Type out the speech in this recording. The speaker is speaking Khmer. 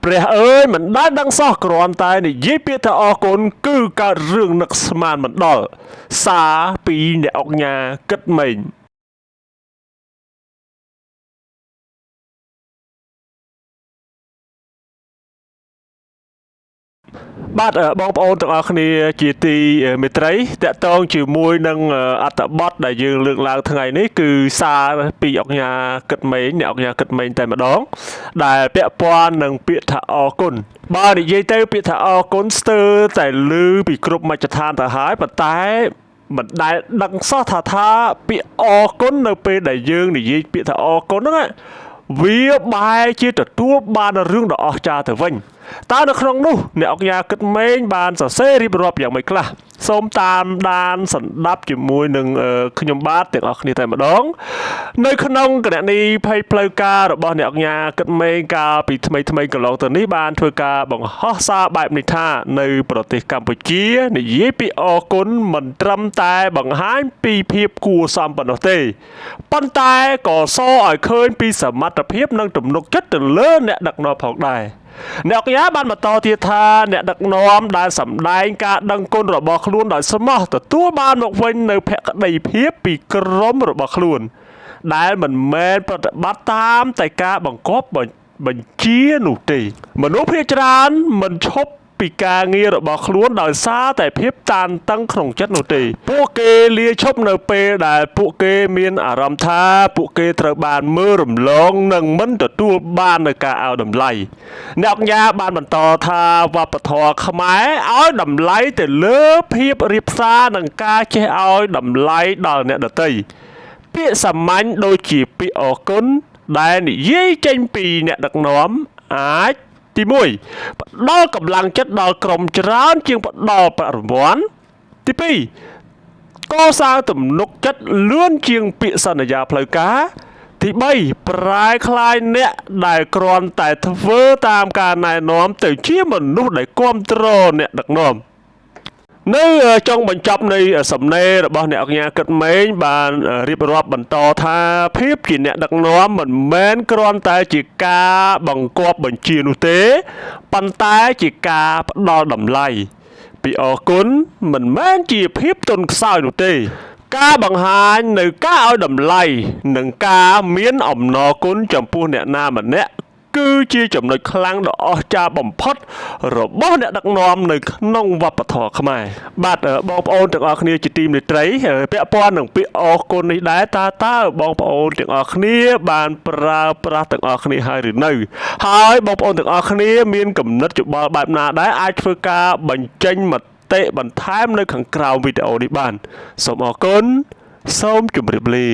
ព្រះអើយមិនដែលដឹងសោះគ្រាន់តែនិយាយពាក្យថាអរគុណគឺកើតរឿងនឹកស្មានមិនដល់សារពីអ្នកអង្គញាគិតម៉េងបាទបងប្អូនទាំងអស់គ្នាជាទីមេត្រីតកតងជាមួយនឹងអត្ថបទដែលយើងលើកឡើងថ្ងៃនេះគឺសារពីអង្គញាគិតម៉េងអ្នកអង្គញាគិតម៉េងតែម្ដងដែលពាក់ព័ន្ធនឹងពាក្យថាអរគុណបើនិយាយទៅពាក្យថាអរគុណស្ទើរតែឮពីគ្រប់មជ្ឈដ្ឋានទៅហើយប៉ុន្តែមិនដែលដឹងសោះថាពាក្យអរគុណនៅពេលដែលយើងនិយាយពាក្យថាអរគុណហ្នឹងវាបែរជាទទួលបានរឿងដ៏អស្ចារ្យទៅវិញតើនៅក្នុងនោះអ្នកអង្គការគិតម៉េងបានសរសេររៀបរាប់យ៉ាងម៉េចខ្លះសូមតាមដានស្ដាប់ជាមួយនឹងខ្ញុំបាទទាំងអស់គ្នាតែម្ដងនៅក្នុងគណនីភ័យផ្លូវការរបស់អ្នកអង្គការគិតម៉េងកាលពីថ្មីកន្លងទៅនេះបានធ្វើការបង្ហោះសារបែបនេះថានៅប្រទេសកម្ពុជានិយាយពីអរគុណមិនត្រឹមតែបង្ហាញពីភាពគួរសមប៉ុណ្ណោះទេប៉ុន្តែក៏សរឲ្យឃើញពីសមត្ថភាពនិងទំនុកចិត្តទៅលើអ្នកដឹកនាំផងដែរអ្នកអង្គការបានបន្តទៀតថាអ្នកដឹកនាំដែលសម្ដែងការដឹងគុណរបស់ខ្លួនដោយស្មោះទទួលបានមកវិញនៅភក្ដីភាពពីក្រុមរបស់ខ្លួនដែលមិនមែនប្រតិបត្តិតាមតែការបង្គាប់បញ្ជានោះទេមនុស្សភាគច្រើនមិនឈប់ពីការងាររបស់ខ្លួនដោយសារតែភាពតានតឹងក្នុងចិត្តនោះទេពួកគេលាឈប់នៅពេលដែលពួកគេមានអារម្មណ៍ថាពួកគេត្រូវបានមើលរំលងនិងមិនទទួលបាននូវការឲ្យតម្លៃអ្នកអង្គការបានបន្តថាវប្បធម៌ខ្មែរឲ្យតម្លៃទៅលើភាពរៀបសារនិងការចេះឲ្យតម្លៃដល់អ្នកដទៃពាក្យសាមញ្ញដូចជាពាក្យអរគុណដែលនិយាយចេញពីអ្នកដឹកនាំអាចទី1ផ្ដល់កម្លាំងចិត្តដល់ក្រុមច្រើនជាងផ្ដល់ប្រាក់រង្វាន់ទី2កសាងទំនុកចិត្តលឿនជាងពាក្យសន្យាផ្លូវការទី3ប្រែក្លាយអ្នកដែលគ្រាន់តែធ្វើតាមការណែនាំទៅជាមនុស្សដែលគាំទ្រអ្នកដឹកនាំនៅចុងបញ្ចប់នៃសំណេររបស់អ្នកអង្គការគិតម៉េងបានរៀបរាប់បន្តថាភាពជាអ្នកដឹកនាំមិនមែនគ្រាន់តែជាការបង្គាប់បញ្ជានោះទេប៉ុន្តែជាការផ្ដល់តម្លៃពីអរគុណមិនមែនជាភាពទន់ខ្សោយនោះទេការបង្ហាញនៅការឲ្យតម្លៃនិងការមានអំណរគុណចំពោះអ្នកណាម្នាក់គឺជាចំណុចខ្លាំងដ៏អស្ចារ្យបំផុតរបស់អ្នកដឹកនាំនៅក្នុងវប្បធម៌ខ្មែរបាទបងប្អូនទាំងអស់គ្នាជាទីមេត្រីពាក់ព័ន្ធនឹងពាក្យអរគុណនេះដែរតើបងប្អូនទាំងអស់គ្នាបានប្រើប្រាស់ទាំងអស់គ្នាហើយឬនៅហើយបងប្អូនទាំងអស់គ្នាមានគំនិតយោបល់បែបណាដែរអាចធ្វើការបញ្ចេញមតិបន្ថែមនៅខាងក្រោមវីដេអូនេះបានសូមអរគុណសូមជម្រាបលា